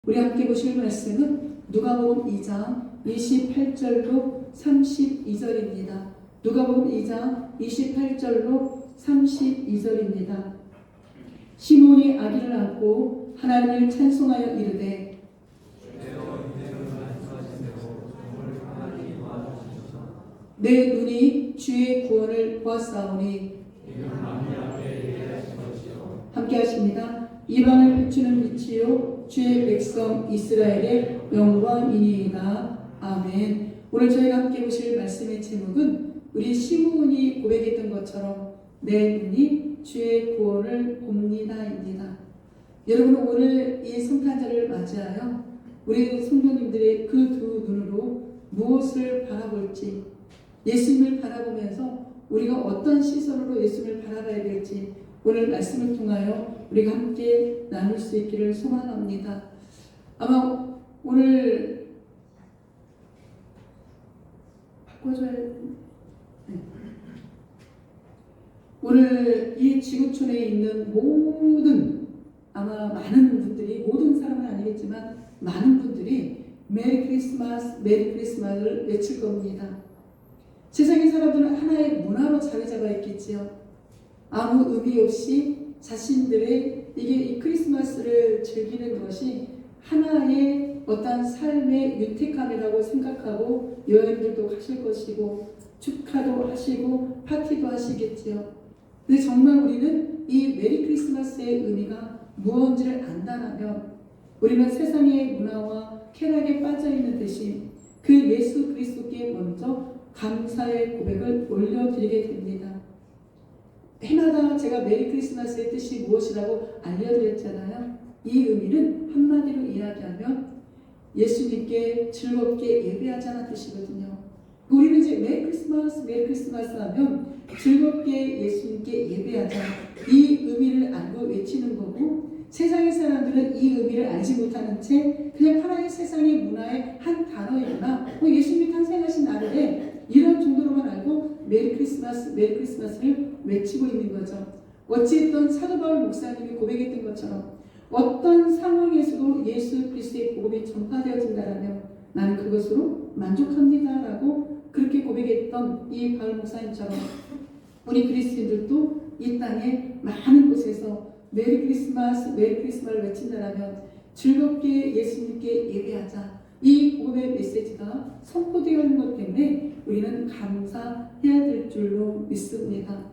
우리 함께 보실 말씀은 누가복음 2장 28절로 32절입니다. 누가복음 2장 28절로 32절입니다. 시몬이 아기를 안고 하나님을 찬송하여 이르되 내 눈이 주의 구원을 보았사오니 함께 하십니다. 이방을 비추는 빛이요 주의 백성 이스라엘의 영광이니이다. 아멘. 오늘 저희가 함께 보실 말씀의 제목은 우리 시몬이 고백했던 것처럼 내 눈이 주의 구원을 봅니다입니다. 여러분, 오늘 이 성탄절을 맞이하여 우리 성도님들의 그 두 눈으로 무엇을 바라볼지, 예수님을 바라보면서 우리가 어떤 시선으로 예수님을 바라봐야 될지 오늘 말씀을 통하여 우리가 함께 나눌 수 있기를 소망합니다. 아마 오늘 바꿔줘야 네. 오늘 이 지구촌에 있는 모든, 아마 많은 분들이, 모든 사람은 아니겠지만 많은 분들이 메리 크리스마스, 메리 크리스마스를 외칠 겁니다. 세상의 사람들은 하나의 문화로 자리 잡아 있겠지요. 아무 의미 없이 자신들의 이 크리스마스를 즐기는 것이 하나의 어떤 삶의 유택함이라고 생각하고 여행들도 하실 것이고 축하도 하시고 파티도 하시겠지요. 근데 정말 우리는 이 메리 크리스마스의 의미가 무엇인지를 안다면 우리는 세상의 문화와 쾌락에 빠져있는 대신 그 예수 그리스도께 먼저 감사의 고백을 올려드리게 됩니다. 해마다 제가 메리 크리스마스의 뜻이 무엇이라고 알려드렸잖아요. 이 의미는 한마디로 이야기하면 예수님께 즐겁게 예배하자는 뜻이거든요. 우리는 이제 메리 크리스마스 하면 즐겁게 예수님께 예배하자, 이 의미를 알고 외치는 거고, 세상의 사람들은 이 의미를 알지 못하는 채 그냥 하나의 세상의 문화의 한 단어이구나, 예수님이 탄생하신 날에 이런 정도로만 알고 메리 크리스마스를 외치고 있는 거죠. 어찌됐든 사도 바울 목사님이 고백했던 것처럼 어떤 상황에서도 예수 그리스도의 복음이 전파되어진다라면 나는 그것으로 만족합니다라고 그렇게 고백했던 이 바울 목사님처럼 우리 그리스도인들도 이 땅의 많은 곳에서 메리 크리스마스를 외친다라면 즐겁게 예수님께 예배하자, 이 복음의 메시지가 선포되어 있는 것 때문에 우리는 감사해야 될 줄로 믿습니다.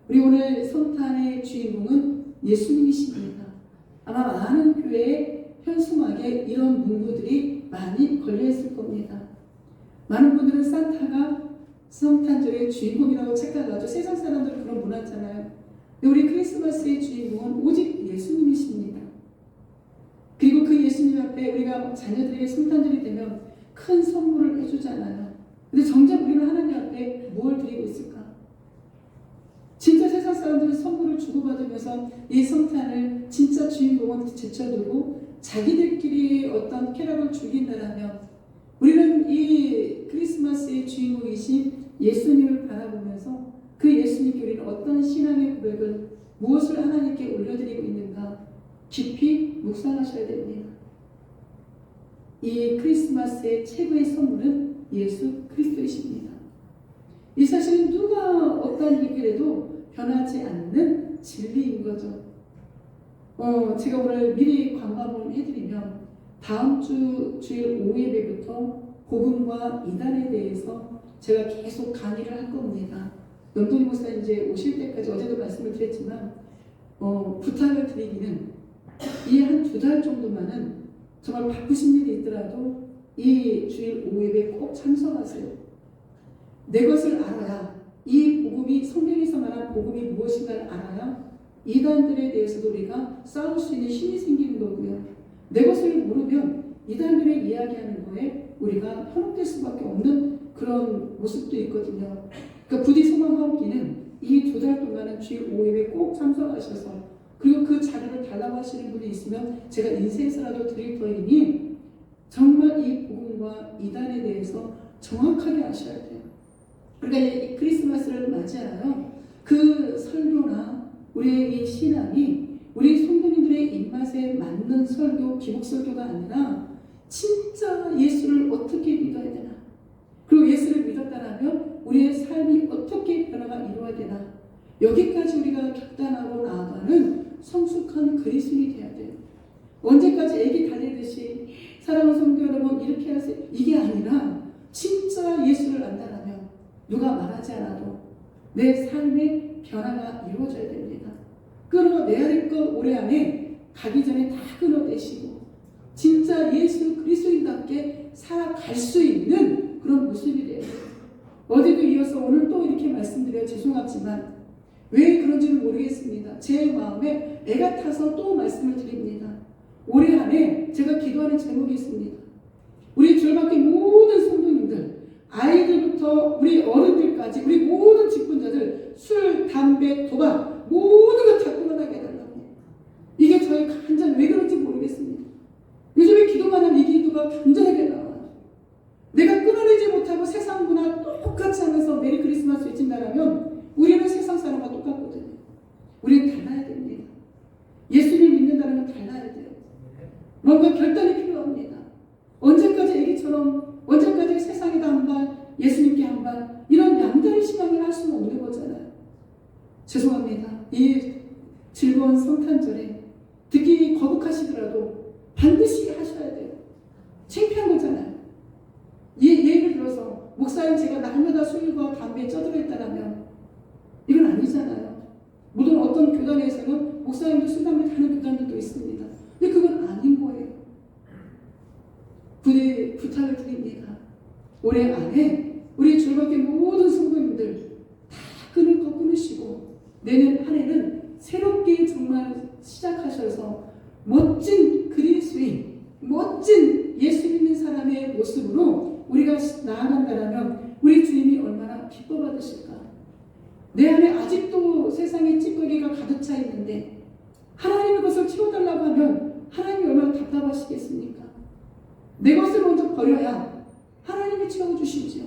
우리 오늘 성탄의 주인공은 예수님이십니다. 아마 많은 교회의 현수막에 이런 문구들이 많이 걸려있을 겁니다. 많은 분들은 산타가 성탄절의 주인공이라고 착각하죠. 세상 사람들은 그런 문화잖아요. 우리 크리스마스의 주인공은 오직 예수님이십니다. 그리고 그 예수님 앞에 우리가 자녀들에게 성탄절이 되면 큰 선물을 해주잖아요. 근데 정작 우리는 하나님 앞에 뭘 드리고 있을까? 진짜 세상 사람들은 선물을 주고받으면서 이 성탄을 진짜 주인공은 제쳐두고 자기들끼리 어떤 쾌락을 즐긴다라면 우리는 이 크리스마스의 주인공이신 예수님을 바라보면서 그 예수님께 우리는 어떤 신앙의 고백을, 무엇을 하나님께 올려드리고 있는가 깊이 묵상하셔야 됩니다. 이 크리스마스의 최고의 선물은 예수 그리스도이십니다. 이 사실은 누가 어떤 얘기를 해도 변하지 않는 진리인 거죠. 제가 오늘 미리 광고 한번 해드리면 다음 주일 오후 예배부터 복음과 이단에 대해서 제가 계속 강의를 할 겁니다. 영돈이 목사 이제 오실 때까지 어제도 말씀을 드렸지만 부탁을 드리기는 이 한 2달 정도만은 정말 바쁘신 일이 있더라도 이 주일 오후 예배 꼭 참석하세요. 내 것을 알아야, 이 복음이 성경에서 말한 복음이 무엇인가를 알아야 이단들에 대해서도 우리가 싸울 수 있는 힘이 생기는 거고요. 내 것을 모르면 이단들의 이야기하는 거에 우리가 현혹될 수밖에 없는 그런 모습도 있거든요. 그러니까 부디 소망하옵기는 이 2달 동안은 주일 오후 예배 꼭 참석하셔서, 그리고 그 자료를 달라고 하시는 분이 있으면 제가 인쇄해서라도 드릴 터이니 정말 이 복음과 이단에 대해서 정확하게 아셔야 돼요. 그러니까 이 크리스마스를 맞이하여 그 설교나 우리의 이 신앙이 우리 성도님들의 입맛에 맞는 설교, 기복 설교가 아니라 진짜 예수를 어떻게 믿어야 되나, 그리고 예수를 믿었다라면 우리의 삶이 어떻게 변화가 이루어야 되나, 여기까지 우리가 결단하고 나아가는 성숙한 그리스도인이 되어야 돼요. 언제까지 애기 달리듯이 사랑하는 성도 여러분 이렇게 하세요, 이게 아니라 진짜 예수를 안다라면 누가 말하지 않아도 내 삶의 변화가 이루어져야 됩니다. 끌어내야 될 거 올해 안에 가기 전에 다 끊어내시고 진짜 예수 그리스도인답게 살아갈 수 있는 그런 모습이 돼요. 어제도 이어서 오늘 또 이렇게 말씀드려 죄송하지만 왜 그런지는 모르겠습니다. 제 마음에 애가 타서 또 말씀을 드립니다. 올해 안에 제가 기도하는 제목이 있습니다. 우리 주일학교 모든 성도님들, 아이들부터 우리 어른들까지 우리 모든 직분자들 술, 담배, 도박 모든 것 다 끊어나게 해달라고. 이게 저희 간절 왜 그런지 모르겠습니다. 요즘에 기도만 하면 이 기도가 간절하게 나와요. 내가 끊어내지 못하고 세상 문화 똑같이 하면서 메리 크리스마스 외친다라면 우리는 세상 사람과 똑같거든요. 우리는 달라야 됩니다. 예수를 믿는다는 건 달라야 돼요. 뭔가 결단이 필요합니다. 언제까지 애기처럼 언제까지 세상에다 한 발, 예수님께 한 발, 이런 양다리 신앙을 할 수는 없는 거잖아요. 죄송합니다. 이 즐거운 성탄절에 듣기 거북하시더라도 반드시 하셔야 돼요. 창피한 거잖아요. 예를 들어서 목사님 제가 날마다 술과 담배에 쪄들어 있다라면 이건 아니잖아요. 물론 어떤 교단에서는 목사님도 술, 담배 타는 교단들도 있습니다. 근데 그건 아닌 거예요. 부탁을 드립니다. 올해 안에 우리 주일학교 모든 성도님들 다 끊을 거 끊으시고 내년 한 해는 새롭게 정말 시작하셔서 멋진 그리스도인, 멋진 예수 믿는 사람의 모습으로 우리가 나아간다면 우리 주님이 얼마나 기뻐 받으실까. 내 안에 아직도 세상의 찌꺼기가 가득 차 있는데 하나님의 것을 채워달라고 하면 하나님이 얼마나 답답하시겠습니까? 내 것을 먼저 버려야 하나님이 채워주시죠.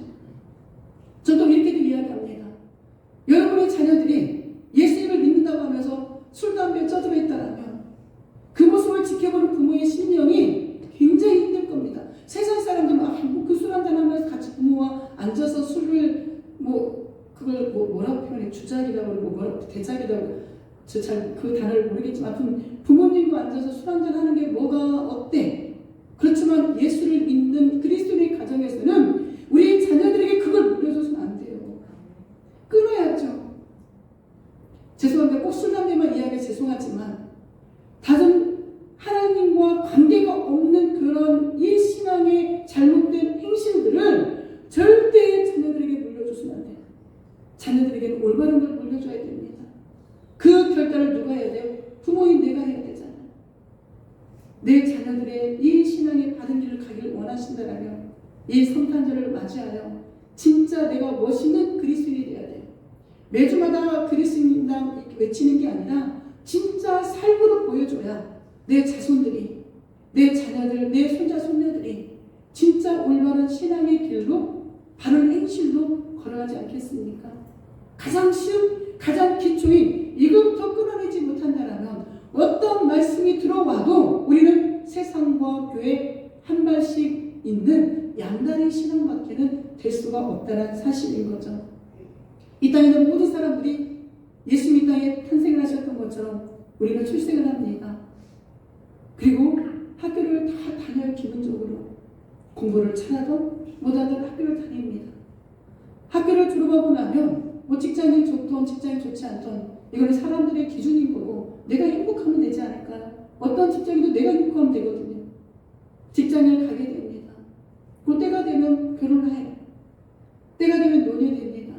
저도 이렇게도 이야기합니다. 여러분의 자녀들이 예수님을 믿는다고 하면서 술, 담배에 쪄들어 있다면 그 모습을 지켜보는 부모의 심령이 굉장히 힘들 겁니다. 세상 사람들은 그 술 한잔 하면서 같이 부모와 앉아서 술을 그걸 뭐라고 표현해? 주작이라고 그러고 뭐라고 대작이라고 저 잘 그 단어를 모르겠지만 아무튼 부모님과 앉아서 술 한잔 하는 게 뭐가 어때? 그렇지만 예수를 믿는 그리스도의 가정에서는 우리 자녀들에게 그걸 물려줘서는 안 돼요. 끊어야죠. 죄송합니다. 꼭 술, 담배만 이야기 죄송하지만 다른 하나님과 관계가 없는 그런 이 신앙의 잘못된 행실들을 절대 자녀들에게 물려줘서는 안 돼요. 자녀들에게는 올바른 걸 물려줘야 됩니다. 그 결단을 누가 해야 돼요? 부모인 내가 해야 되잖아요. 내 자녀들의 이 신앙의 바른 길을 가기를 원하신다면 이 성탄절을 맞이하여 진짜 내가 멋있는 그리스도인이 되어야 돼요. 매주마다 그리스도인당 외치는 게 아니라 진짜 삶으로 보여줘야 내 자손들이, 내 자녀들, 내 손자 손녀들이 진짜 올바른 신앙의 길로 바른 행실로 걸어가지 않겠습니까? 가장 쉬운, 가장 기초인 이것부터 끊어내지 못한다면 어떤 말씀이 들어와도 우리는 세상과 교회 한 발씩 있는 양다리 신앙밖에는 될 수가 없다는 사실인 거죠. 이 땅에 있는 모든 사람들이 예수님 땅에 탄생을 하셨던 것처럼 우리는 출생을 합니다. 그리고 학교를 다 다녀요. 기본적으로 공부를 잘하던 못하던 학교를 다닙니다. 학교를 졸업하고 나면 직장이 좋던 직장이 좋지 않던 이거는 사람들의 기준인 거고 내가 행복하면 되지 않을까. 어떤 직장이도 내가 행복하면 되거든요. 직장을 가게 됩니다. 그 때가 되면 결혼을 해요. 때가 되면 노년됩니다.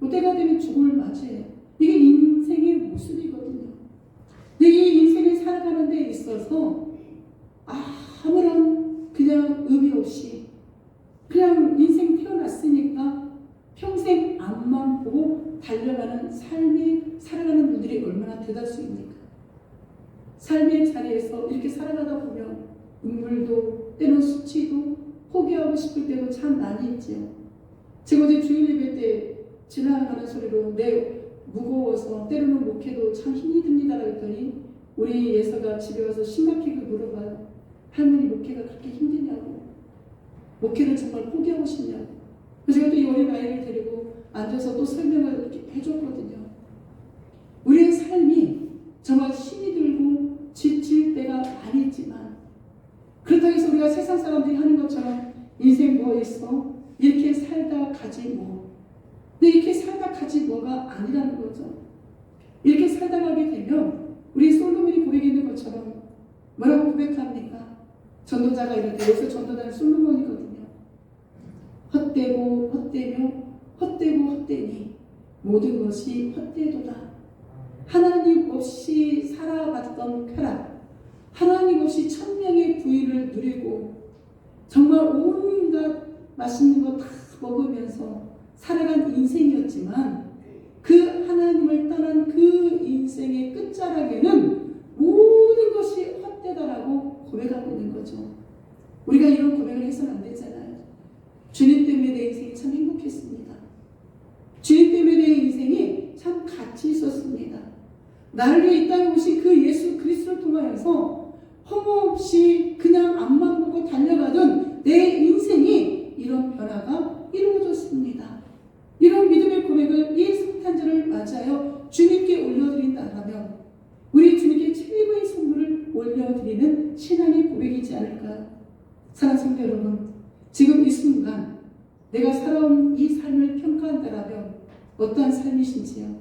그 때가 되면 죽음을 맞이해요. 이게 인생의 모습이거든요. 근데 이 인생을 살아가는 데 있어서 아무런 그냥 의미 없이 그냥 인생 태어났으니까 평생 앞만 보고 달려가는 삶이 살아가는 분들이 얼마나 대다수입니까? 삶의 자리에서 이렇게 살아가다 보면 눈물도 때로는 수치도 포기하고 싶을 때도 참 많이 있지요. 제가 어제 주일 예배 때 지나가는 소리로 내 무거워서 때로는 목회도 참 힘이 듭니다 그랬더니 우리 예서가 집에 와서 심각하게 물어봐요. 할머니 목회가 그렇게 힘드냐고. 목회를 정말 포기하고 싶냐고. 그래서 제가 또 이 어린 아이를 데리고 앉아서 또 설명을 이렇게 해줬거든요. 우리의 삶이 정말 힘이 들고 지칠 때가 많이 있지만, 그렇다고 해서 우리가 세상 사람들이 하는 것처럼 인생 뭐 있어? 이렇게 살다 가지 뭐. 근데 이렇게 살다 가지 뭐가 아니라는 거죠. 이렇게 살다 가게 되면 우리 솔로몬이 고백했는 것처럼 뭐라고 고백합니까? 전도자가 이럴 때, 여기서 전도자는 솔로몬이거든요. 헛되고 헛되며 헛되고 헛되니 모든 것이 헛되도다. 하나님 없이 살아갔던 쾌락, 하나님 없이 천명의 부위를 누리고 정말 온갖 맛있는 거 다 먹으면서 살아간 인생이었지만, 그 하나님을 떠난 그 인생의 끝자락에는 모든 것이 헛되다라고 고백하고 있는 거죠. 우리가 이런 고백을 해서는 안 되잖아요. 주님 때문에 내 인생이 참 행복했습니다. 주님 때문에 내 인생이 참 가치 있었습니다. 나를 위해 이 땅에 오신 그 예수 그리스도를 통하여서 허무없이 그냥 앞만 보고 달려가던 내 인생이 이런 변화가 이루어졌습니다. 이런 믿음의 고백을 이 성탄절을 맞이하여 주님께 올려드린다면 우리 주님께 최고의 선물을 올려드리는 신앙의 고백이지 않을까요? 사랑하는 성도 여러분, 지금 이 순간 내가 살아온 이 삶을 평가한다라면 어떠한 삶이신지요?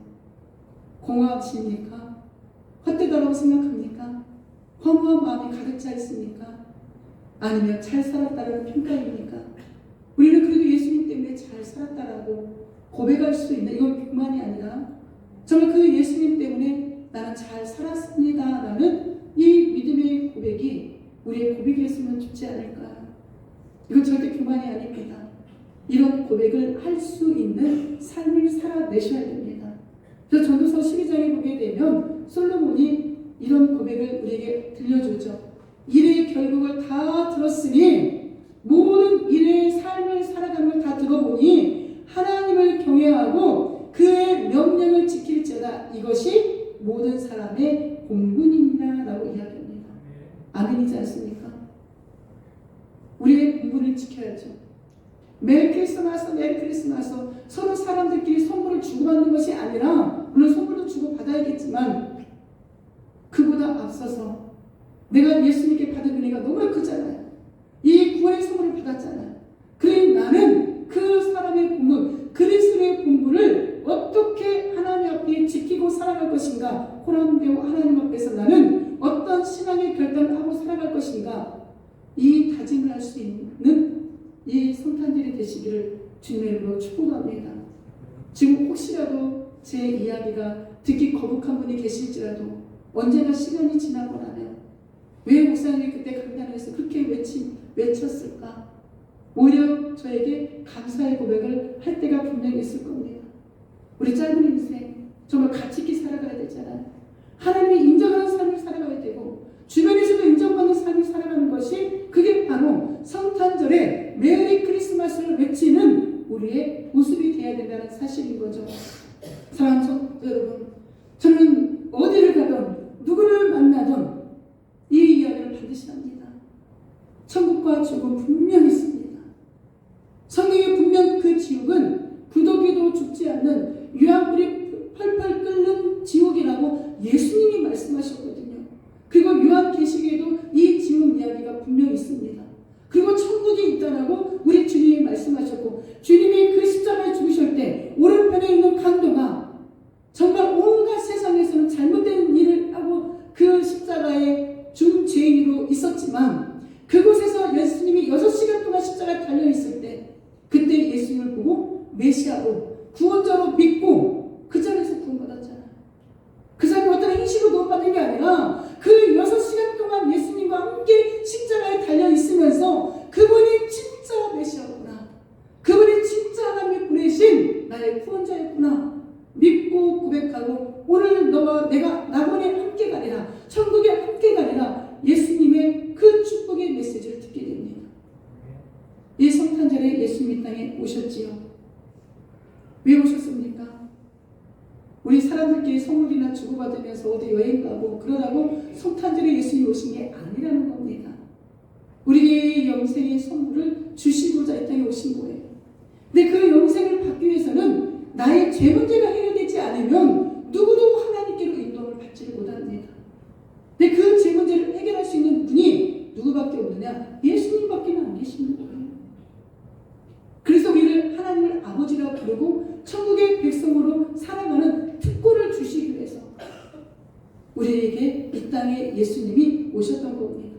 공허하십니까? 헛되다라고 생각합니까? 허무한 마음이 가득 차 있습니까? 아니면 잘 살았다는 평가입니까? 우리는 그래도 예수님 때문에 잘 살았다라고 고백할 수 있는, 이건 그만이 아니라 정말 그 예수님 때문에 나는 잘 살았습니다 라는 이 믿음의 고백이 우리의 고백이었으면 좋지 않을까. 이건 절대 교만이 아닙니다. 이런 고백을 할 수 있는 삶을 살아내셔야 됩니다. 그래서 전도서 12장에 보게 되면 솔로몬이 이런 고백을 우리에게 들려주죠. 일의 결국을 다 들었으니, 모든 일의 삶을 살아가는 걸 다 들어보니 하나님을 경외하고 그의 명령을 지킬지어다. 이것이 모든 사람의 본분이니라 라고 이야기합니다. 아멘이지 않습니까? 우리의 본분을 지켜야죠. 메리 크리스마스, 메리 크리스마스. 서로 사람들끼리 선물을 주고받는 것이 아니라, 물론 선물도 주고받아야겠지만 그보다 앞서서 내가 예수님께 받은 은혜가 너무 크잖아요. 이 구원의 선물을 받았잖아요. 그러니 나는 그 사람의 본분, 그리스도의 본분을 어떻게 하나님 앞에 지키고 살아갈 것인가, 호람되고 하나님 앞에서 나는 어떤 신앙의 결단을 하고 살아갈 것인가, 이 다짐을 할 수 있는 이 성탄절이 되시기를 주님의 이름으로 축복합니다. 지금 혹시라도 제 이야기가 듣기 거북한 분이 계실지라도 언제나 시간이 지나고 나면 왜 목사님이 그때 강단에서 그렇게 외쳤을까? 오히려 저에게 감사의 고백을 할 때가 분명히 있을 겁니다. 우리 짧은 인생 정말 가치 있게 살아가야 되잖아요. 하나님이 인정하는 삶을 살아가야 되고 주변에서도 인정받는 삶을 살아가는 것이, 그게 바로 성탄절에 메리 크리스마스를 외치는 우리의 모습이 되어야 된다는 사실인 거죠. 사랑하는 성도 여러분, 저는 어디를 가든 누구를 만나든 이 이야기를 반드시 합니다. 천국과 지옥은 분명히 있습니다. 성경에 분명 그 지옥은 부더기도 죽지 않는 유황불이 펄펄 끓는 지옥이라고 예수님이 말씀하셨거든요. 그리고 요한계시록에도 이 지옥 이야기가 분명히 있습니다. 그리고 천국이 있다라고 우리 주님이 말씀하셨고, 주님이 그 십자가에 죽으실 때 오른편에 있는 강도가 정말 온갖 세상에서는 잘못된 일을 하고 그 십자가에 죽은 죄인으로 있었지만, 그곳에서 예수님이 6시간 동안 십자가에 달려있을 때 그때 예수님을 보고 메시아로 구원자로 믿고 그 자리에서 구원받았잖아요. 그 사람이 어떤 행시로 구원받은 게 아니라 그 6시간 동안 예수님과 함께 십자가에 달려있으면서 그분이 진짜 메시아구나, 그분이 진짜 하나님이 보내신 나의 구원자였구나 믿고 고백하고, 오늘 너와 내가 낙원에 함께 가리라, 천국에 함께 가리라, 예수님의 그 축복의 메시지를 듣게 됩니다. 이 성탄절에 예수님이 땅에 오셨지요. 왜 오셨습니까? 우리 사람들끼리 선물이나 주고받으면서 어디 여행 가고 그러다고 성탄절에 예수님이 오신 게 아니라는 겁니다. 우리의 영생의 선물을 주시고자 이 땅에 오신 거예요. 근데 그 영생을 받기 위해서는 나의 죄 문제가 해결되지 않으면 누구도 하나님께로 인도를 받지를 못합니다. 근데 그 죄 문제를 해결할 수 있는 분이 누구밖에 없느냐? 예수님밖에 안 계시는 거예요. 그래서 우리를 하나님을 아버지라고 부르고 천국의 백성으로 살아가는 특권을 주시기 위해서 우리에게 이 땅에 예수님이 오셨던 겁니다.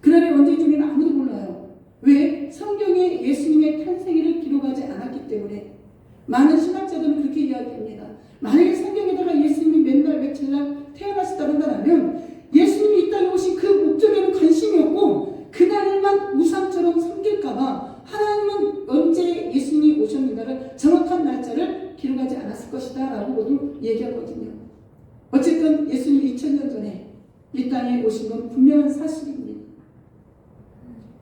그날이 언제인지 우리는 아무도 몰라요. 왜? 성경에 예수님의 탄생일을 기록하지 않았기 때문에. 많은 신학자들은 그렇게 이야기합니다. 만약에 성경에다가 예수님이 맨날 며칠날 태어나셨다면 예수님이 이 땅에 오신 그 목적에는 관심이 없고 그날만 우상처럼 섬길까봐 하나님은 언제 예수님이 오셨는가를 정확한 날짜를 기록하지 않았을 것이다 라고도 얘기하거든요. 어쨌든 예수님이 2000년 전에 이 땅에 오신 건 분명한 사실입니다.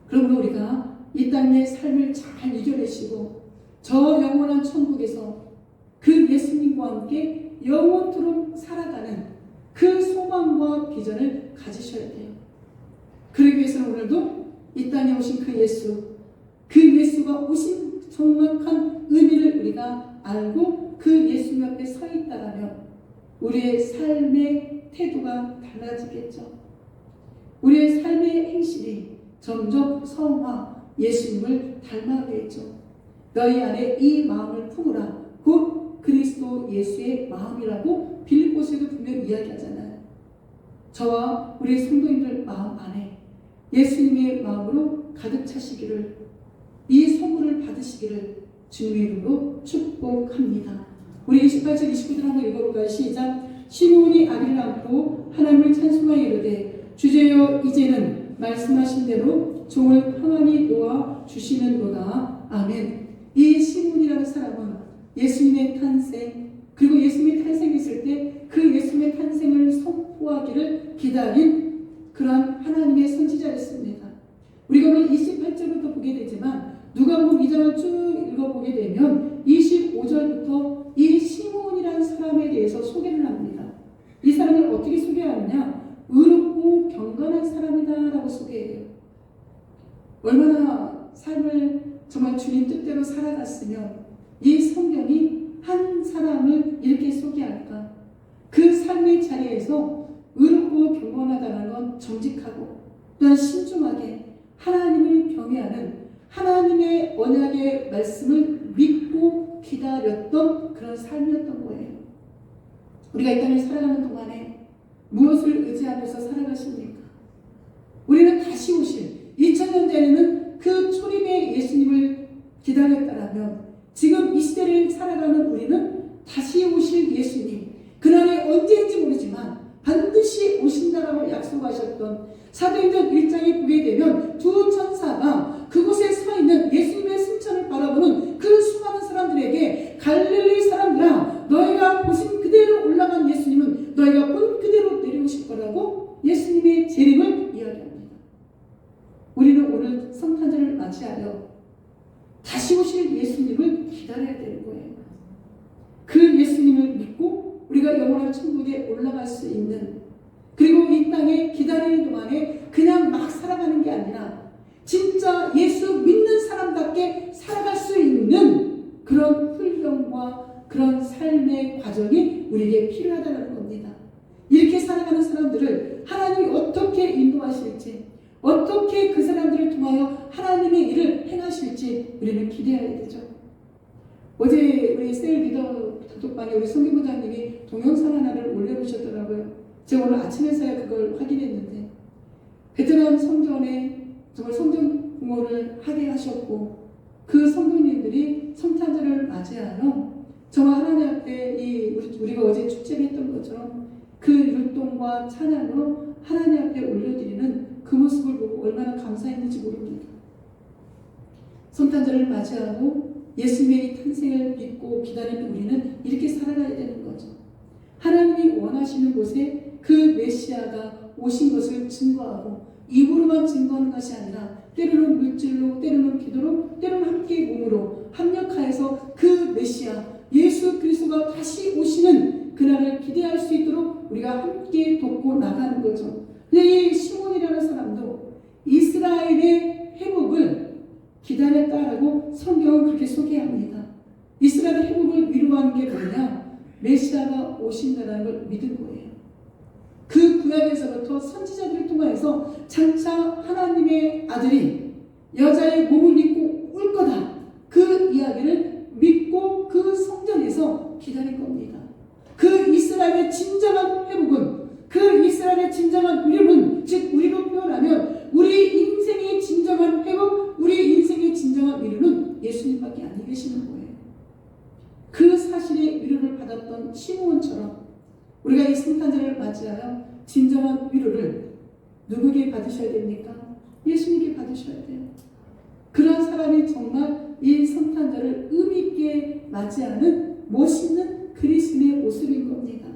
그러므로 우리가 이 땅의 삶을 잘 이겨내시고 저 영원한 천국에서 그 예수님과 함께 영원토록 살아가는 그 소망과 비전을 가지셔야 돼요. 그러기 위해서는 오늘도 이 땅에 오신 그 예수가 오신 정확한 의미를 우리가 알고 그 예수님 앞에 서 있다라면 우리의 삶의 태도가 달라지겠죠. 우리의 삶의 행실이 점점 성화 예수님을 닮아가겠죠. 너희 안에 이 마음을 품으라. 곧 그리스도 예수의 마음이라고 빌립보서에도 분명히 이야기하잖아요. 저와 우리 성도님들 마음 안에 예수님의 마음으로 가득 차시기를, 이 선물을 받으시기를 주님의 이름으로 축복합니다. 우리 28절 29절 한번 읽어볼까요? 시작. 시므온이 아기를 안고 하나님을 찬송하여 이르되 주제여 이제는 말씀하신 대로 종을 평안히 놓아 주시는도다. 아멘. 이 시므온이라는 사람은 예수님의 탄생, 그리고 예수님이 탄생했을 때 그 예수님의 탄생을 선포하기를 기다린 그러한 하나님의 선지자였습니다. 우리가 오늘 28절부터 보게 되지만 누가복음 2장을 쭉 읽어보게 되면 25절부터 이 시므온이라는 사람에 대해서 소개를 합니다. 이 사람을 어떻게 소개하느냐? 의롭고 경건한 사람이다 라고 소개해요. 얼마나 삶을 정말 주님 뜻대로 살아갔으면 이 성경이 한 사람을 이렇게 소개할까? 그 삶의 자리에서 의롭고 경건하다는 건 정직하고 또한 신중하게 하나님을 경외하는 하나님의 언약의 말씀을 믿고 기다렸던 그런 삶이었던 거예요. 우리가 이 땅을 살아가는 동안에 무엇을 의지하면서 살아가십니까? 우리는 다시 오실 2000년 전에는 그 초림의 예수님을 기다렸다라면 지금 이 시대를 살아가는 우리는 다시 오실 예수님, 그날이 언제인지 모르지만 반드시 오신다라고 약속하셨던 사도행전 1장에 보게 되면 두 천사가 그곳에 서 있는 예수님의 승천을 바라보는 그 수많은 사람들에게 갈릴리 사람들아, 너희가 보신 그대로 올라간 예수님은 너희가 본 그대로 내려오실 거라고 예수님의 재림을 이야기합니다. 우리는 오늘 성탄절을 맞이하여 다시 오실 예수님을 기다려야 되는 거예요. 그 예수님을 믿고 우리가 영원한 천국에 올라갈 수 있는, 그리고 이 땅에 기다리는 동안에 그냥 막 살아가는 게 아니라 진짜 예수 믿는 사람답게 살아갈 수 있는 그런 훈련과 그런 삶의 과정이 우리에게 필요하다는 겁니다. 이렇게 살아가는 사람들을 하나님이 어떻게 인도하실지, 어떻게 그 사람들을 통하여 하나님의 일을 행하실지 우리는 기대해야 되죠. 어제 우리 셀 리더 단톡방에 우리 성경부장님이 동영상 하나를 올려주셨더라고요. 제가 오늘 아침에서야 그걸 확인했는데 베트남 성전에 정말 성전 공헌을 하게 하셨고 그 성도님들이 성탄절을 맞이하여 정말 하나님 앞에 우리가 어제 축제를 했던 것처럼 그 율동과 찬양으로 하나님 앞에 올려드리는 그 모습을 보고 얼마나 감사했는지 모릅니다. 성탄절을 맞이하고 예수님의 탄생을 믿고 기다리는 우리는 이렇게 살아가야 되는 거죠. 하나님이 원하시는 곳에 그 메시아가 오신 것을 증거하고 입으로만 증거하는 것이 아니라 때로는 물질로, 때로는 기도로, 때로는 함께 몸으로 합력하여서 그 메시아 예수 그리스도가 다시 오시는 그날을 기대할 수 있도록 우리가 함께 돕고 나가는 거죠. 근데 이 시몬이라는 사람도 이스라엘의 회복을 기다렸다라고 성경은 그렇게 소개합니다. 이스라엘의 회복을 위로하는 게 뭐냐? 메시아가 오신다는 걸 믿은 거예요. 그 구약에서부터 선지자들을 통해서 장차 하나님의 아들이 여자의 몸을 입고 올 거다. 그 이야기를 믿고 그 성전에서 기다릴 겁니다. 그 이스라엘의 진정한 회복은, 그 이스라엘의 진정한 위로는, 즉 우리로 표현하면 우리 인생의 진정한 회복, 우리 인생의 진정한 위로는 예수님밖에 안 계시는 거예요. 그 사실의 위로를 받았던 시므온처럼 우리가 이 성탄절을 맞이하여 진정한 위로를 누구에게 받으셔야 됩니까? 예수님께 받으셔야 돼요. 그런 사람이 정말 이 성탄절을 의미 있게 맞이하는 멋있는 그리스도의 모습인 겁니다.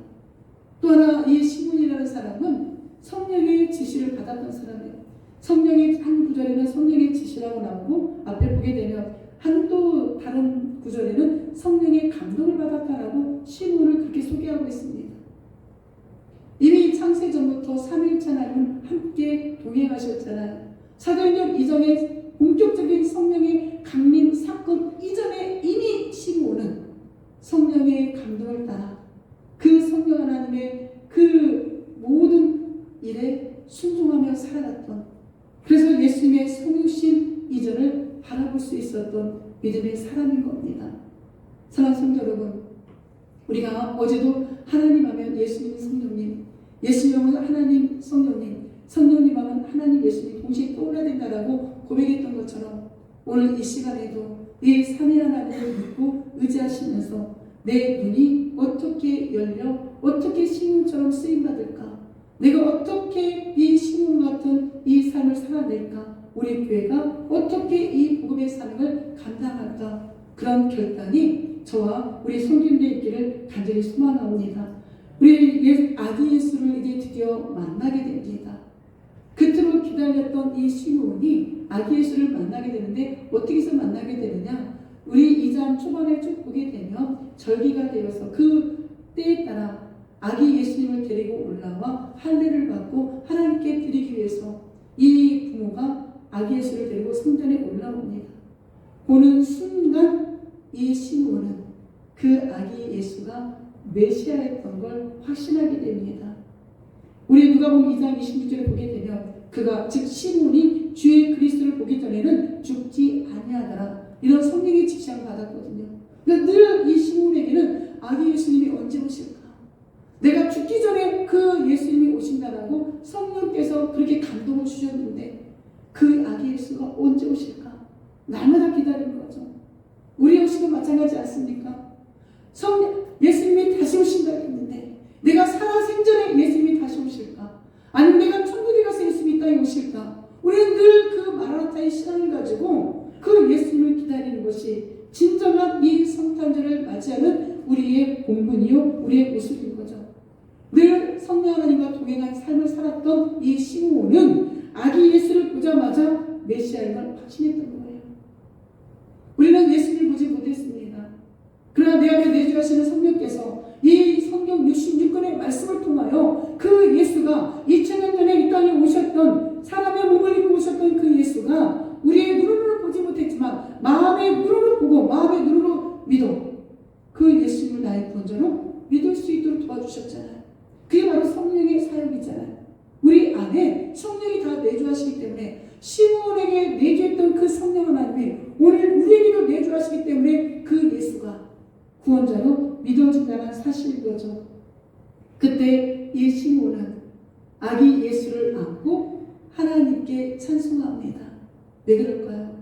또 하나 이 시몬이라는 사람은 성령의 지시를 받았던 사람이에요. 성령의 한 구절에는 성령의 지시라고 나오고 앞에 보게 되면 또 다른 구절에는 성령의 감동을 받았다라고 시몬을 그렇게 소개하고 있습니다. 이미 창세 전부터 삼위일체 하나님은 함께 동행하셨잖아요. 사도행전 이전에 본격적인 성령의 강림 사건 이전에 이미 시몬은 성령의 감동을 따라 그 성령 하나님의 그 모든 일에 순종하며 살아갔던, 그래서 예수님의 성육신 이전을 바라볼 수 있었던 믿음의 사람인 겁니다. 사랑하는 성도 여러분, 우리가 어제도 하나님 하면 예수님 성령님, 예수님 하면 하나님 성령님, 성령님 하면 하나님 예수님 동시에 떠올라야 된다라고 고백했던 것처럼 오늘 이 시간에도 이 삼위 하나님을 믿고 의지하시면서 내 눈이 어떻게 열려 어떻게 시몬처럼 쓰임받을까, 내가 어떻게 이 시몬 같은 이 삶을 살아낼까, 우리 교회가 어떻게 이 복음의 사명을 감당할까, 그런 결단이 저와 우리 성도님들 있기를 간절히 소망합니다. 우리 아기 예수를 이제 드디어 만나게 됩니다. 그토록 기다렸던 이 시몬이 아기 예수를 만나게 되는데 어떻게 해서 만나게 되느냐? 우리 2장 초반에 쭉 보게 되면 절기가 되어서 그 때에 따라 아기 예수님을 데리고 올라와 할례를 받고 하나님께 드리기 위해서 이 부모가 아기 예수를 데리고 성전에 올라옵니다. 보는 순간 이 시몬은 그 아기 예수가 메시아였던 걸 확신하게 됩니다. 우리 누가복음 2장 26절을 보게 되면 그가 즉 시몬이 주의 그리스도를 보기 전에는 죽지 아니하더라, 이런 성령의 지시를 받았거든요. 그러니까 늘 이 시몬에게는 아기 예수님이 언제 오실까, 내가 죽기 전에 그 예수님이 오신다라고 성령께서 그렇게 감동을 주셨는데 그 아기 예수가 언제 오실까 날마다 기다리는 거죠. 우리 역시도 마찬가지 않습니까? 예수님이 다시 오신다고 했는데 내가 살아 생전에 예수님이 다시 오실까, 아니면 내가 천국에 가서 예수님이 이 땅에 오실까, 우리는 늘 그 마라나타의 시간을 가지고 그 예수님을 기다리는 것이 진정한 이 성탄절을 맞이하는 우리의 본분이요 우리의 모습인 거죠. 늘 성령 하나님과 동행한 삶을 살았던 이 시므온은 아기 예수를 보자마자 메시아인 걸 확신했던 거예요. 우리는 예수님을 보지 못했습니다. 그러나 내 안에 내주하시는 성령께서 이 성경 66권의 말씀을 통하여 그 예수가 2000년 전에 이 땅에 오셨던, 사람의 몸을 입고 오셨던 그 예수가 우리의 눈으로 보지 못했지만 마음의 눈으로 보고 마음의 눈으로 믿어 그 예수님을 나의 구원자로 믿을 수 있도록 도와주셨잖아요. 그게 바로 성령의 사역이잖아요. 우리 안에 성령이 다 내주하시기 때문에 시몬에게 내주했던 그 성령 하나님이 오늘 우리에게도 내주하시기 때문에 그 예수가 구원자로 믿어진다는 사실인 거죠. 그때 이 시몬은 아기 예수를 안고 하나님께 찬송합니다. 왜 그럴까요?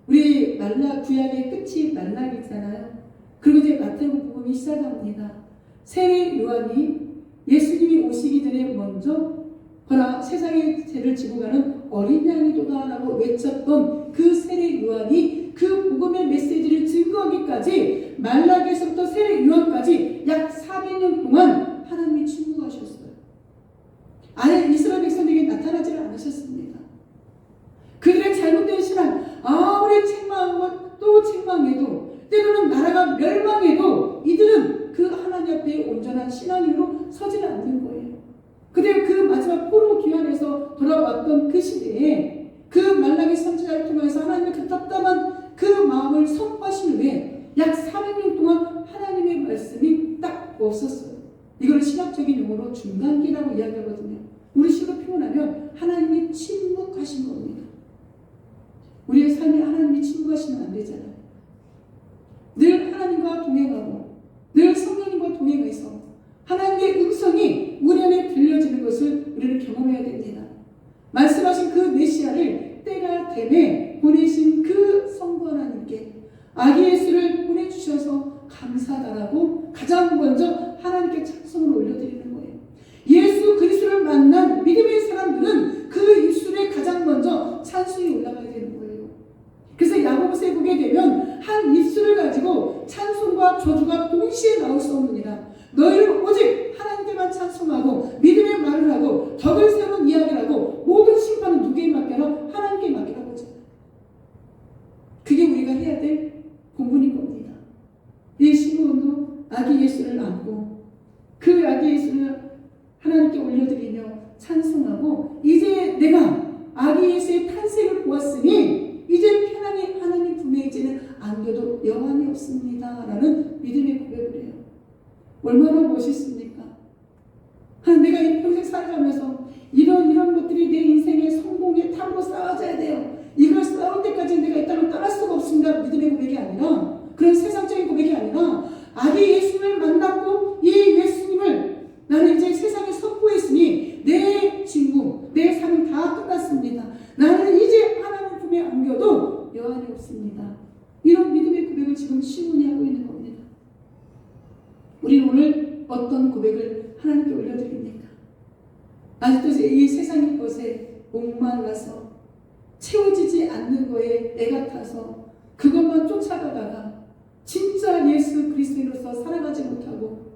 우리 구약의 끝이 말라기잖아요. 그리고 이제 마태복음이 시작합니다. 세례 요한이 예수님이 오시기 전에 먼저 보라 세상의 죄를 지고 가는 어린 양이도다 라고 외쳤던 그 세례 요한이 그 복음의 메시지를 증거하기까지 말라기에서부터 세례 요한까지 약 400년 동안 하나님이 침묵하셨어요. 아예 이스라엘 백성에게 나타나지를 않으셨습니다. 그들의 잘못된 신앙, 아무리 책망하고 또 책망해도 때로는 나라가 멸망해도 이들은 그 하나님 앞에 온전한 신앙 나라에서 포로 귀환해서 돌아왔던 그 시대에 그 말라기 선지자를 통해서 하나님의 그 답답한 그 마음을 선포하신 후에 약 400년 동안 하나님의 말씀이 딱 없었어요. 이걸 신학적인 용어로 중간기라고 이야기하거든요. 우리 식으로 표현하면 하나님이 침묵하신 겁니다. 우리의 삶에 하나님이 침묵하시면 안 되잖아요. 늘 하나님과 동행하고 늘 성령님과 동행해서 하나님의 음성이 우리 안에 들려지는 것을 우리는 경험해야 됩니다. 말씀하신 그 메시아를 때가 되매 보내신 그 성부 하나님께 아기 예수를 보내주셔서 감사하다라고 가장 먼저 하나님께 찬송을 올려드리는 거예요. 예수 그리스도를 만난 믿음의 사람들은 그 입술에 가장 먼저 찬송이 올라가야 되는 거예요. 그래서 야고보서에 보게 되면 한 입술을 가지고 찬송과 저주가 동시에 나올 수 없느니라. 너희는 오직 하나님께만 찬송하고 믿음의 말을 하고 덕을 세우는 이야기를 하고 모든 심판은 누구에게 맡겨라? 하나님께 맡기라고 하죠. 그게 우리가 해야 될 공부인 겁니다. 이 시므온도 아기 예수를 안고 그 아기 예수를 하나님께 올려드리며 찬송하고 이제 내가 아기 예수의 탄생을 보았으니 이제 편안히 하나님 품에 이제는 안겨도 여한이 없습니다 라는 믿음의 고백을 해요. 얼마나 멋있습니까? 내가 이 평생 살아가면서 이런 것들이 내 인생의 성공의 탑으로 쌓아져야 돼요. 이걸 쌓을 때까지 내가 이 땅을 떠날 수가 없습니다. 믿음의 고백이 아니라 그런 세상적인 고백이 아니라 아기 예수님을 만났고 이 예수님을 나는 이제 세상에 선포했으니 내 직무, 내 삶은 다 끝났습니다. 나는 이제 하나님 품에 안겨도 여한이 없습니다. 이런 믿음의 고백을 지금 시몬이 하고 있는 겁니다. 우리는 오늘 어떤 고백을 하나님께 올려드립니까? 아직도 이 세상의 것에 목말라서 채워지지 않는 거에 애가 타서 그것만 쫓아가다가 진짜 예수 그리스도인으로서 살아가지 못하고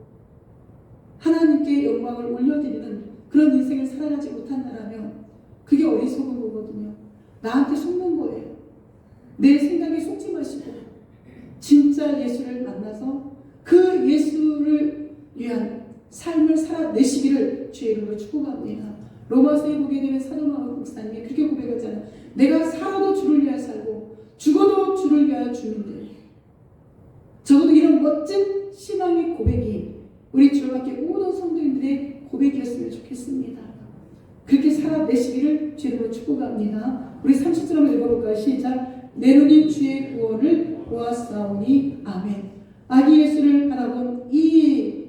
하나님께 영광을 올려드리는 그런 인생을 살아가지 못한다면 그게 어리석은 거거든요. 나한테 속는 거예요. 내 생각에 속지 마시고 진짜 예수를 만나서 그 예수를 위한 삶을 살아내시기를 주의 이름으로 축복합니다. 로마서에 보게 되면 사도 바울 목사님이 그렇게 고백하잖아요. 내가 살아도 주를 위하여 살고 죽어도 주를 위하여 죽는데 적어도 이런 멋진 신앙의 고백이 우리 주님께 모든 성도님들의 고백이었으면 좋겠습니다. 그렇게 살아내시기를 주의 이름으로 축복합니다. 우리 30절 한번 읽어볼까요? 시작. 내 눈이 주의 구원을 보았사오니 아멘. 아기 예수를 바라본 이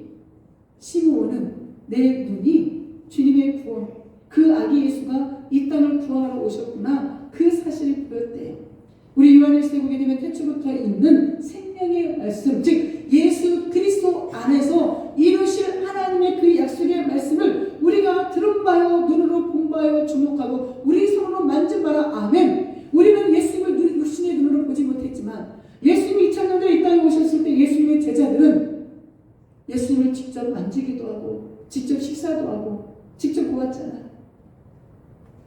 시므온은 내 눈이 주님의 구원, 그 아기 예수가 이 땅을 구원하러 오셨구나 그 사실을 보였대요. 우리 요한일서에 보게 되면 태초부터 있는 생명의 말씀, 즉 예수 그리스도 안에서 이루실 하나님의 그 약속의 말씀을 우리가 들은 바요, 눈으로 본 바요, 주목하고 우리 손으로 만진 바라. 아멘. 우리는 예수님을 육신의 눈으로 보지 못했지만 예수님이 2000년 전에 이 땅에 오셨을 때 예수님의 제자들은 예수님을 직접 만지기도 하고 직접 식사도 하고 직접 보았잖아요.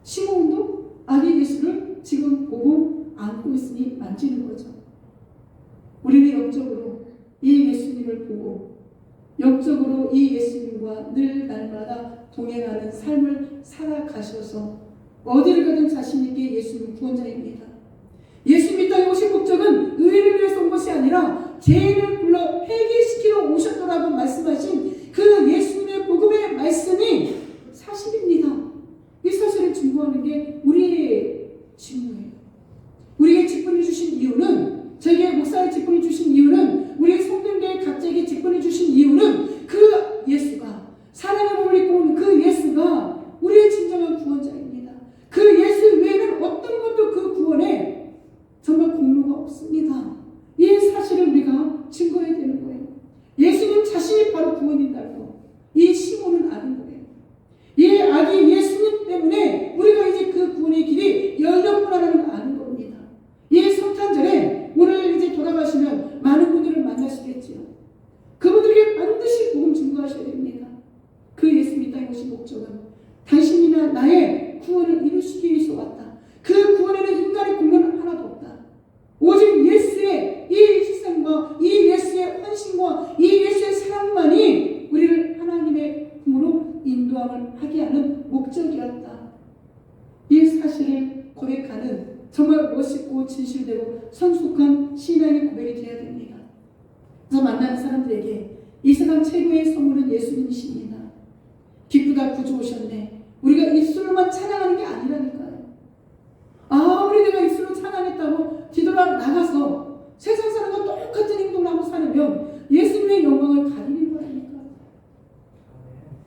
시몬도 아기 예수를 지금 보고 안고 있으니 만지는 거죠. 우리는 영적으로 이 예수님을 보고 영적으로 이 예수님과 늘 날마다 동행하는 삶을 살아가셔서 어디를 가든 자신 있게 예수님은 구원자입니다. 예수님이 땅에 오신 목적은 의를 위해서 온 것이 아니라 죄인을 불러 회개시키러 오셨더라고 말씀하신 그 예수님의 복음의 말씀이 사실입니다. 이 사실을 증거하는 게 우리의 직무예요. 우리에게 직분을 주신 이유는, 저에게 목사의 직분을 주신 이유는, 우리 성도님들 각자에게 직분을 주신 이유는 그 예수가, 사랑의 몸을 입고 온 그 예수가 우리의 진정한 구원자입니다. 그 예수 외에는 어떤 것도 그 구원에 정말 공로가 없습니다. 이 사실을 우리가 증거해야 되는 거예요. 예수님 자신이 바로 구원인다고 이 시몬은 아는 거예요. 이 아기 예수님 때문에 우리가 이제 그 구원의 길이 열렸구나라는 걸 아는 겁니다. 이 성탄절에 오늘 이제 돌아가시면 많은 분들을 만나시겠지요. 그분들에게 반드시 복음 증거하셔야 됩니다. 그 예수님이 땅에 오신 목적은 당신이나 나의 구원을 이루시기 위해서 왔다. 그 구원에는 인간의 공로는 하나도 없다. 오직 예수의 이 희생과 이 예수의 헌신과 이 예수의 사랑만이 우리를 하나님의 품으로 인도함을 하게 하는 목적 되었다. 이 사실을 고백하는 정말 멋있고 진실되고 성숙한 신앙의 고백이 되어야 됩니다. 그래서 만나는 사람들에게 이 세상 최고의 선물은 예수님이십니다. 기쁘다 구주 오셨네. 우리가 입술로만 찬양하는 게 아니라니까요. 아무리 내가 입술로 찬양했다고 뒤돌아 나가서 세상 사람과 똑같은 행동을 하고 살면 예수님의 영광을 가리는 거라니까.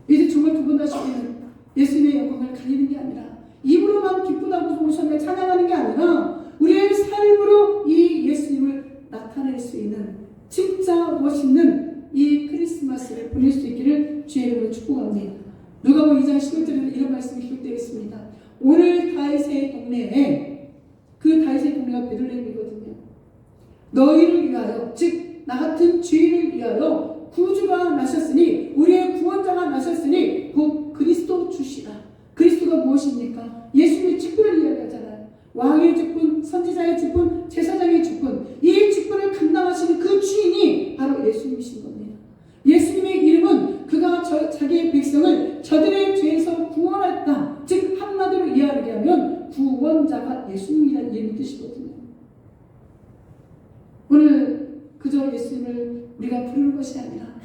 이제 정말 두 번 다시 보면 예수님의 영광을 가리는 게 아니라 입으로만 기쁘다고 오셨네 찬양하는 게 아니라 우리의 삶으로 이 예수님을 나타낼 수 있는 진짜 멋있는 이 크리스마스를 보낼 수 있기를 주의 이름으로 축복합니다. 누가복음 2장 11절에는 이런 말씀이 기록되어 있습니다. 오늘 다윗의 동네에, 그 다윗의 동네가 베들레헴이거든요. 너희를 위하여, 즉 나 같은 죄인을 위하여 구주가 나셨으니, 우리의 구원자가 나셨으니 곧 그리스도 주시라. 그리스도가 무엇입니까? 예수님의 직분을 이야기하잖아요. 왕의 직분, 선지자의 직분, 제사장의 직분, 이 직분을 감당하시는 그 주인이 바로 예수님이신 겁니다. 예수님의 이름은 그가 자기의 백성을 저들의 죄에서 구원했다. 즉 한마디로 이해하게 하면 구원자가 예수님이라는 이름의 뜻이거든요. 오늘 그저 예수님을 우리가 부르는 것이 아니라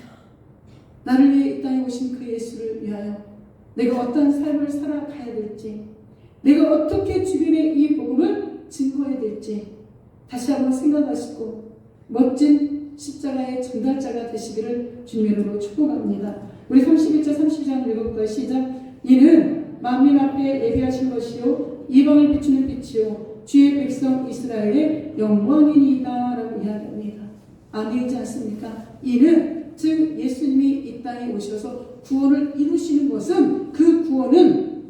나를 위해 이 땅에 오신 그 예수를 위하여 내가 어떤 삶을 살아가야 될지, 내가 어떻게 주변에 이 복음을 증거해야 될지 다시 한번 생각하시고 멋진 십자가의 전달자가 되시기를 주님의 이름으로 축복합니다. 우리 31절 32장 읽어볼까요? 시작. 이는 만민 앞에 예비하신 것이요 이방을 비추는 빛이요 주의 백성 이스라엘의 영광이니이다 라고 이야기합니다. 아멘이지 않습니까? 이는 즉 예수님이 이 땅에 오셔서 구원을 이루시는 것은 그 구원은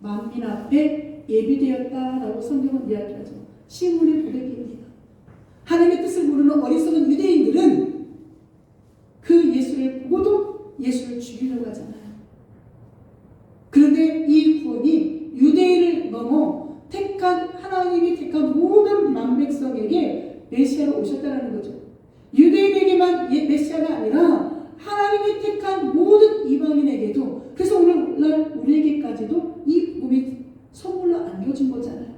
만민 앞에 예비되었다라고 성경은 이야기하죠. 신문의 고백입니다. 하나님의 뜻을 모르는 어리석은 유대인들은 그 예수를 보고도 예수를 죽이려고 하잖아요. 그런데 이 구원이 유대인을 넘어 하나님이 택한 모든 만백성에게 메시아로 오셨다는 거죠. 유대인에게만 메시아가 아니라 하나님이 택한 모든 이방인에게도, 그래서 오늘날 우리에게까지도 이 복음이 선물로 안겨진 거잖아요.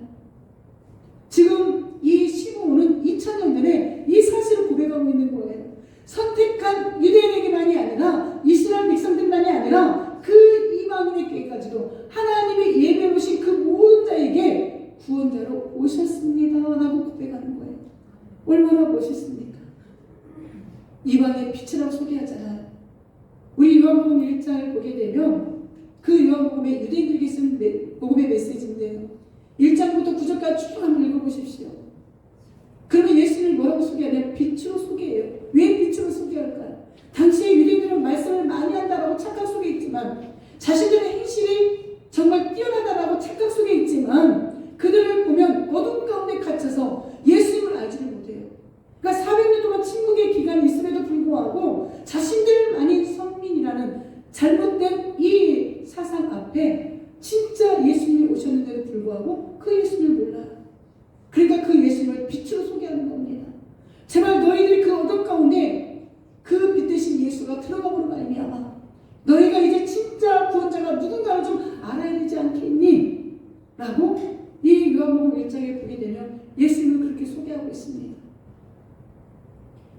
지금 이 시므온은 2000년 전에 이 사실을 고백하고 있는 거예요. 선택한 유대인에게만이 아니라 이스라엘 백성들만이 아니라 그 이방인에게까지도 하나님의 예배로 오신 그 모든 자에게 구원자로 오셨습니다 라고 고백하는 거예요. 얼마나 멋있습니까? 이방의 빛이라고 소개하잖아요. 우리 요한복음 1장을 보게 되면 그 요한복음의 유대인들에게 쓴 복음의 메시지인데요. 1장부터 9절까지 쭉 한번 읽어보십시오. 그러면 예수님을 뭐라고 소개하냐면 빛으로 소개해요. 왜 빛으로 소개할까요? 당시에 유대인들은 말씀을 많이 한다라고 착각 속에 있지만, 자신들의 행실이 정말 뛰어나다라고 착각 속에 있지만, 그들을 보면 어둠 가운데 갇혀서 예수님을 알지를 못해요. 그러니까 400년 동안 침묵의 기간이 있음에도 불구하고 자신들만이 선민이라는 잘못된 이 사상 앞에 진짜 예수님이 오셨는데도 불구하고 그 예수님을 몰라요. 그러니까 그 예수님을 빛으로 소개하는 겁니다. 제발 너희들이 그 어둠 가운데 그 빛 대신 예수가 들어가보는 말미암아 너희가 이제 진짜 구원자가 누군가를 좀 알아야 되지 않겠니? 라고 이 요한복음 1장에 보게 되면 예수님을 그렇게 소개하고 있습니다.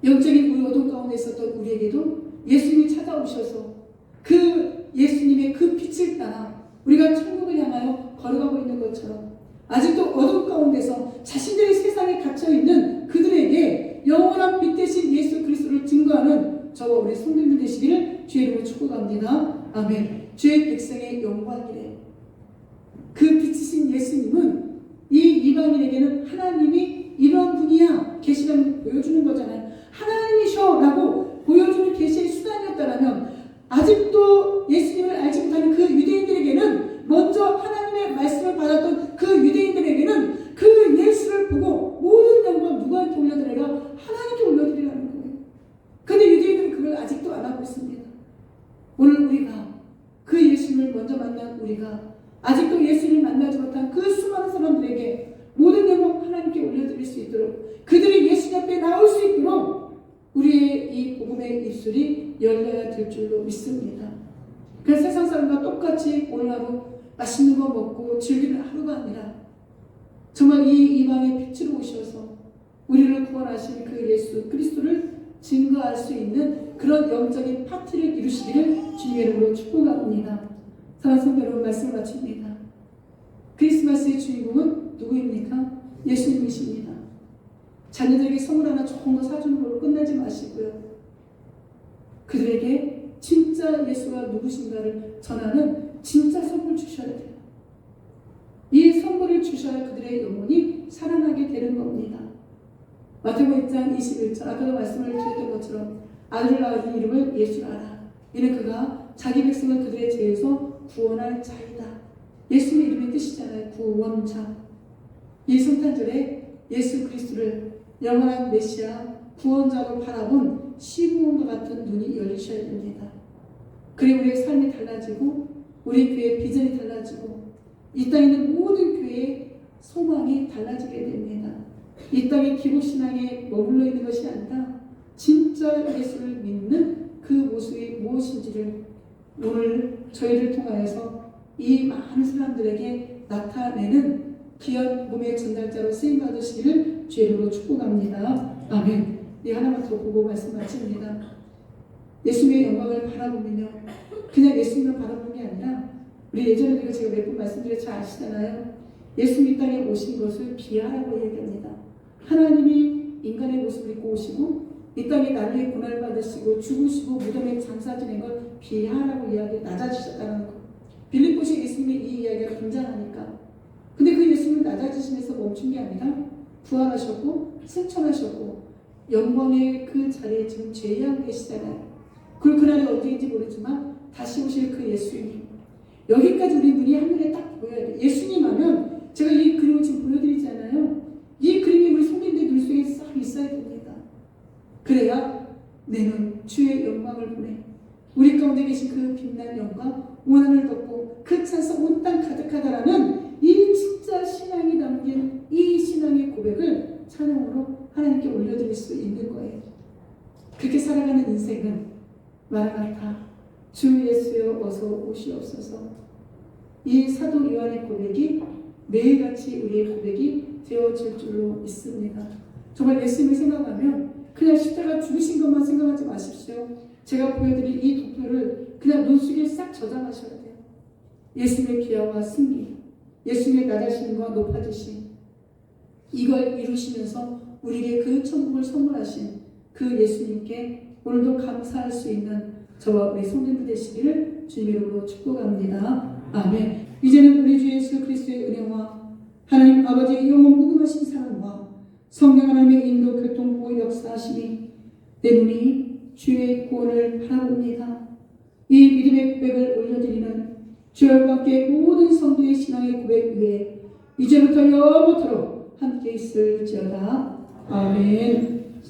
영적인 우리 어둠 가운데 있었던 우리에게도 예수님이 찾아오셔서 그 예수님의 그 빛을 따라 우리가 천국을 향하여 걸어가고 있는 것처럼 아직도 어둠 가운데서 자신들의 세상에 갇혀있는 그들에게 영원한 빛 대신 예수 그리스도를 증거하는 저와 우리 성도님들 되시기를 주의 이름으로 축복합니다. 아멘. 주의 백성의 영광이래. 그 빛이신 예수님은 이 이방인에게는 하나님이 이런 분이야 계시라는 보여주는 거잖아요. 하나님이셔 라고 보여주는 계시의 수단이었다면 아직도 예수님을 알지 못하는 그 유대인들에게는 먼저 하나님의 말씀을 받았던 그 유대인들에게는 그 예수를 보고 모든 영광 누구한테 올려드리라? 하나님께 올려드리라는 거예요. 근데 유대인들은 그걸 아직도 안 하고 있습니다. 오늘 우리가 그 예수님을 먼저 만난 우리가 아직도 예수님을 만나지 못한 그 수많은 사람들에게 모든 영광 하나님께 올려드릴 수 있도록 그들이 예수 앞에 나올 수 있도록 우리의 이 복음의 입술이 열려야 될 줄로 믿습니다. 그래서 세상 사람과 똑같이 오늘 하루 맛있는 거 먹고 즐기는 하루가 아니라 정말 이 이방의 빛으로 오셔서 우리를 구원하신 그 예수 그리스도를 증거할 수 있는 그런 영적인 파티를 이루시기를 주님의 이름으로 축복합니다. 사랑하는 성도 여러분, 말씀을 마칩니다. 크리스마스의 주인공은 누구입니까? 예수님이십니다. 자녀들에게 선물 하나 좋은 거 사주는 걸로 끝내지 마시고요. 그들에게 진짜 예수가 누구신가를 전하는 진짜 선물 주셔야 돼요. 이 선물을 주셔야 그들의 영혼이 살아나게 되는 겁니다. 마태복음 1장 21절, 아까도 말씀을 드렸던 것처럼 아들을 낳은 이름을 예수라라. 이는 그가 자기 백성을 그들의 죄에서 구원할 자이다. 예수의 이름의 뜻이잖아요. 구원자. 이 성탄절에 예수 그리스도를 영원한 메시아 구원자로 바라본 시부원과 같은 눈이 열리셔야 됩니다. 그리고 우리의 삶이 달라지고 우리 교회의 비전이 달라지고 이 땅에 있는 모든 교회의 소망이 달라지게 됩니다. 이 땅의 기복신앙에 머물러 있는 것이 아니라 진짜 예수를 믿는 그 모습이 무엇인지를 오늘 저희를 통하여서 이 많은 사람들에게 나타내는 귀한 몸의 전달자로 쓰임받으시기를 주의 이름으로 축복합니다. 아멘. 이 하나만 더 보고 말씀 마칩니다. 예수님의 영광을 바라보면요, 그냥 예수님을 바라보는 게 아니라 우리 예전에 이거 제가 몇 번 말씀드려 잘 아시잖아요. 예수님 이 땅에 오신 것을 비하라고 얘기합니다. 하나님이 인간의 모습을 입고 오시고 이 땅에 나를 위해 고난을 받으시고 죽으시고 무덤에 장사 지낸 걸 비하라고 이야기 낮아지셨다는 것. 빌립보시 예수님의 이 이야기가 등장하니까, 근데 그 예수님은 낮아지심에서 멈춘 게 아니라 부활하셨고 승천하셨고 영광의 그 자리에 지금 재림하고 계시잖아요. 그리고 그날이 언제인지 모르지만 다시 오실 그 예수님, 여기까지 우리 눈이 하늘에 딱 보여야 돼요. 예수님 하면 제가 이 그림을 지금 보여드리잖아요. 이 그림이 우리 성도님들 눈 속에 싹 있어야 됩니다. 그래야 내 눈 주의 영광을 보내 우리 가운데 계신 그 빛난 영광 온 하늘 덮고 그 찬송 온 땅 가득하다라는 이 진짜 신앙이 담긴 이 신앙의 고백을 찬양으로 하나님께 올려드릴 수 있는 거예요. 그렇게 살아가는 인생은 마라나타 주 예수여 어서 오시옵소서. 이 사도 요한의 고백이 매일같이 우리의 고백이 되어질 줄로 믿습니다. 정말 예수님을 생각하면 그냥 십자가 죽으신 것만 생각하지 마십시오. 제가 보여드린 이 도표를 그냥 눈 속에 싹 저장하셔야 돼요. 예수님의 기아와 승리, 예수님의 낮아심과 높아지심, 이걸 이루시면서 우리에게 그 천국을 선물하신 그 예수님께 오늘도 감사할 수 있는 저와 우리 성도님들 되시기를 주님의 이름으로 축복합니다. 아멘. 이제는 우리 주 예수 그리스도의 은혜와 하나님 아버지의 영원 무궁하신 사랑과 성령 하나님의 인도 교통 보호 역사하심이 내 눈이 주의 구원을 바라봅니다. 이 믿음의 고백을 올려드리는 주와 함께 모든 성도의 신앙의 고백 위에 이제부터 영원토록 함께 있을지어다. 아멘.